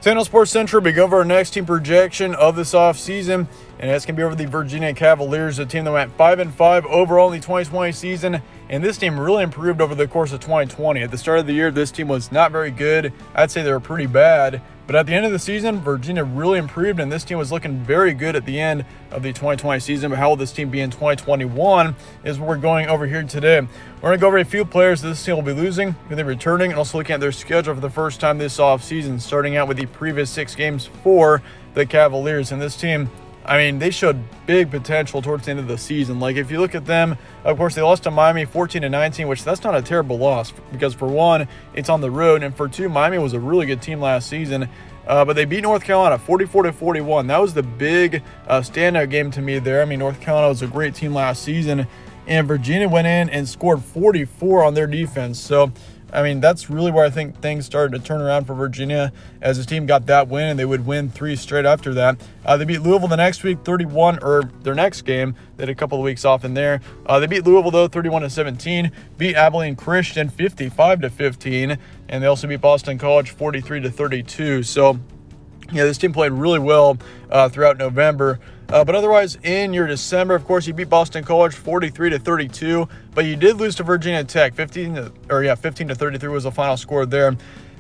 San Sports Central, we go over our next team projection of this offseason, and that's going to be over the Virginia Cavaliers, a team that went 5-5 overall in the 2020 season, and this team really improved over the course of 2020. At the start of the year, this team was not very good. I'd say they were pretty bad, but at the end of the season, Virginia really improved, and this team was looking very good at the end of the 2020 season. But how will this team be in 2021 is what we're going over here today. We're going to go over a few players that this team will be losing, who they're returning, and also looking at their schedule for the first time this offseason, starting out with the previous 6 games for the Cavaliers. And this team, I mean, they showed big potential towards the end of the season. Like, if you look at them, of course, they lost to Miami 14-19, which that's not a terrible loss because, for one, it's on the road, and for two, Miami was a really good team last season. But they beat North Carolina 44-41. That was the big standout game to me there. I mean, North Carolina was a great team last season, and Virginia went in and scored 44 on their defense. So, I mean, that's really where I think things started to turn around for Virginia as the team got that win, and they would win 3 straight after that. They beat Louisville the next week, 31, or their next game. They had a couple of weeks off in there. They beat Louisville, though, 31-17. Beat Abilene Christian 55-15. And they also beat Boston College 43-32. So, yeah, this team played really well throughout November. But otherwise, in your December, of course, you beat Boston College 43-32, but you did lose to Virginia Tech 15-33 was the final score there.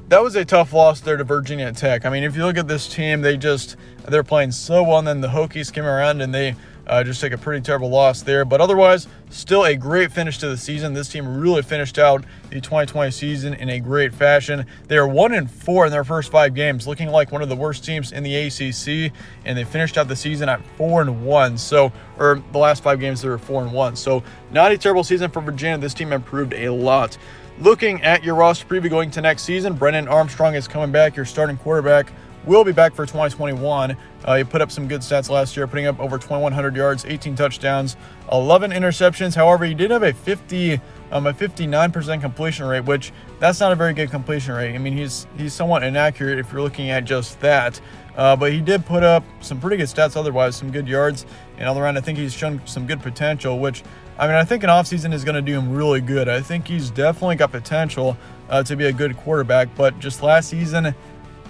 That was a tough loss there to Virginia Tech. I mean, if you look at this team, they're playing so well, and then the Hokies came around and they just took a pretty terrible loss there. But otherwise, still a great finish to the season. This team really finished out the 2020 season in a great fashion. They are 1-4 in their first 5 games, looking like one of the worst teams in the ACC, and they finished out the season at 4-1. So, or the last 5 games, they were 4-1. So, not a terrible season for Virginia. This team improved a lot. Looking at your roster preview going to next season, Brennan Armstrong is coming back. Your starting quarterback will be back for 2021. He put up some good stats last year, putting up over 2,100 yards, 18 touchdowns, 11 interceptions. However, he did have a 59% completion rate, which that's not a very good completion rate. I mean, he's somewhat inaccurate if you're looking at just that. But he did put up some pretty good stats otherwise, some good yards. And all around, I think he's shown some good potential, which, I mean, I think an offseason is going to do him really good. I think he's definitely got potential to be a good quarterback. But just last season,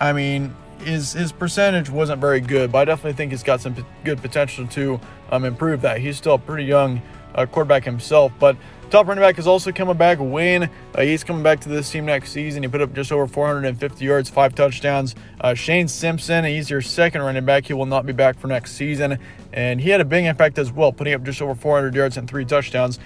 I mean, his percentage wasn't very good, but I definitely think he's got some good potential to improve that. He's still a pretty young quarterback himself, but top running back is also coming back. Wayne, he's coming back to this team next season. He put up just over 450 yards, 5 touchdowns. Shane Simpson, he's your second running back. He will not be back for next season, and he had a big impact as well, putting up just over 400 yards and 3 touchdowns.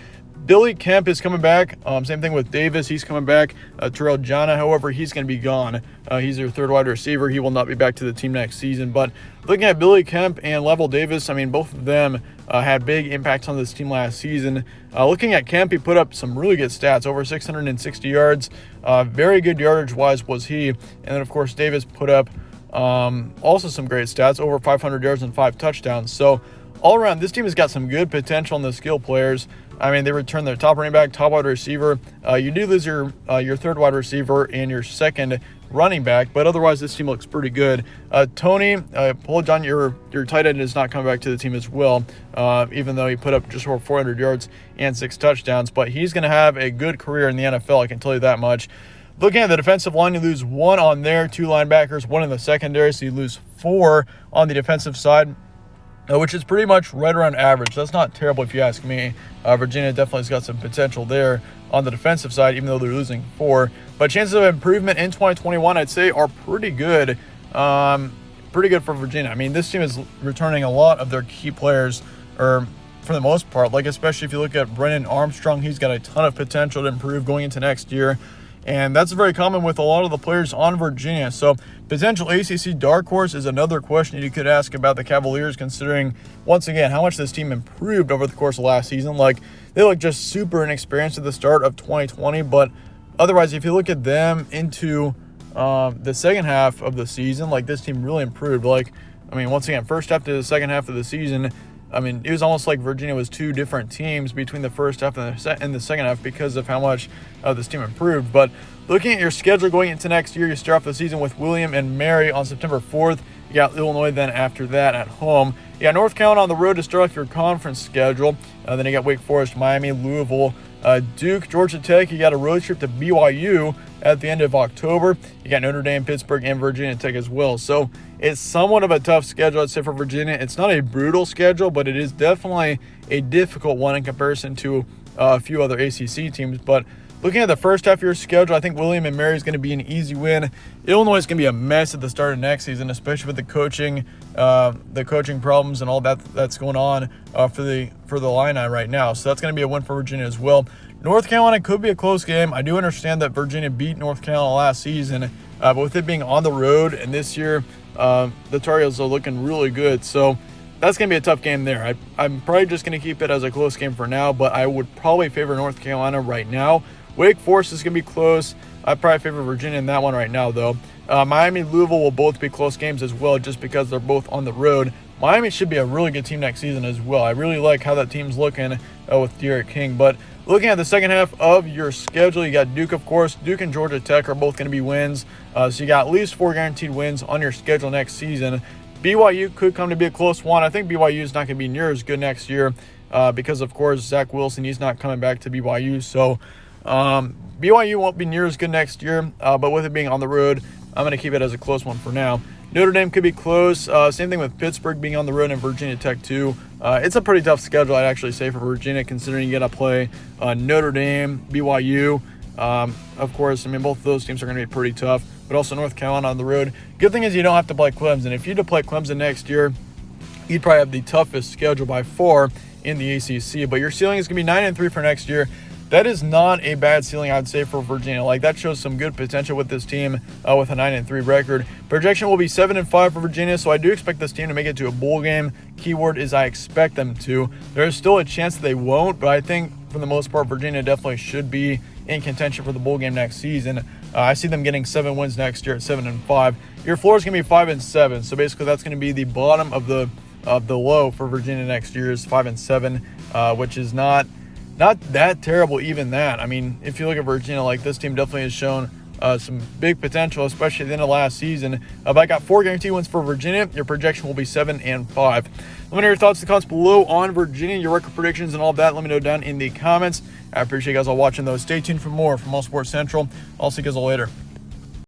Billy Kemp is coming back. Same thing with Davis. He's coming back. Terrell Jana, however, he's going to be gone. He's your third wide receiver. He will not be back to the team next season. But looking at Billy Kemp and Level Davis, I mean, both of them had big impacts on this team last season. Looking at Kemp, he put up some really good stats, over 660 yards. Very good yardage-wise was he. And then, of course, Davis put up also some great stats, over 500 yards and 5 touchdowns. So, all around, this team has got some good potential in the skill players. I mean, they returned their top running back, top wide receiver. You do lose your third wide receiver and your second running back, but otherwise this team looks pretty good. Tony Polidon, your tight end, is not coming back to the team as well, even though he put up just over 400 yards and 6 touchdowns. But he's going to have a good career in the NFL, I can tell you that much. Looking at the defensive line, you lose 1 on there, 2 linebackers, 1 in the secondary, so you lose 4 on the defensive side, which is pretty much right around average. That's not terrible if you ask me. Virginia definitely has got some potential there on the defensive side, even though they're losing 4. But chances of improvement in 2021, I'd say, are pretty good. Pretty good for Virginia. I mean, this team is returning a lot of their key players, or for the most part, like especially if you look at Brennan Armstrong, he's got a ton of potential to improve going into next year. And that's very common with a lot of the players on Virginia. So potential ACC dark horse is another question you could ask about the Cavaliers, considering, once again, how much this team improved over the course of last season. Like, they look just super inexperienced at the start of 2020. But otherwise, if you look at them into the second half of the season, like, this team really improved. Like, I mean, once again, first half to the second half of the season, I mean, it was almost like Virginia was 2 different teams between the first half and the second half because of how much this team improved. But looking at your schedule going into next year, you start off the season with William and Mary on September 4th. You got Illinois then after that at home. You got North Carolina on the road to start off your conference schedule. Then you got Wake Forest, Miami, Louisville, Duke, Georgia Tech, you got a road trip to BYU at the end of October. You got Notre Dame, Pittsburgh, and Virginia Tech as well. So it's somewhat of a tough schedule, I'd say, for Virginia. It's not a brutal schedule, but it is definitely a difficult one in comparison to a few other ACC teams. But looking at the first half of your schedule, I think William & Mary is going to be an easy win. Illinois is going to be a mess at the start of next season, especially with the coaching problems and all that's going on for the Illini right now. So that's going to be a win for Virginia as well. North Carolina could be a close game. I do understand that Virginia beat North Carolina last season, but with it being on the road and this year, the Tar Heels are looking really good. So that's going to be a tough game there. I'm probably just going to keep it as a close game for now, but I would probably favor North Carolina right now. Wake Forest is going to be close. I'd probably favor Virginia in that one right now, though. Miami, Louisville will both be close games as well, just because they're both on the road. Miami should be a really good team next season as well. I really like how that team's looking with Derek King. But looking at the second half of your schedule, you got Duke, of course. Duke and Georgia Tech are both going to be wins. So you got at least 4 guaranteed wins on your schedule next season. BYU could come to be a close one. I think BYU is not going to be near as good next year because, of course, Zach Wilson, he's not coming back to BYU. So BYU won't be near as good next year, but with it being on the road, I'm going to keep it as a close one for now. Notre Dame could be close. Same thing with Pittsburgh being on the road and Virginia Tech too. It's a pretty tough schedule, I'd actually say, for Virginia, considering you got to play Notre Dame, BYU. Of course, I mean, both of those teams are going to be pretty tough, but also North Carolina on the road. Good thing is you don't have to play Clemson. If you had to play Clemson next year, you'd probably have the toughest schedule by far in the ACC, but your ceiling is going to be 9-3 for next year. That is not a bad ceiling, I'd say, for Virginia. Like, that shows some good potential with this team with a 9-3 record. Projection will be 7-5 for Virginia, so I do expect this team to make it to a bowl game. Keyword is I expect them to. There's still a chance that they won't, but I think for the most part, Virginia definitely should be in contention for the bowl game next season. I see them getting 7 wins next year at 7-5. Your floor is going to be 5-7, so basically that's going to be the bottom of the low for Virginia next year is 5-7, which is not that terrible, even that. I mean, if you look at Virginia, like, this team definitely has shown some big potential, especially at the end of last season. But I got 4 guaranteed wins for Virginia. Your projection will be 7-5. Let me know your thoughts in the comments below on Virginia, your record predictions and all of that. Let me know down in the comments. I appreciate you guys all watching, though. Stay tuned for more from All Sports Central. I'll see you guys all later.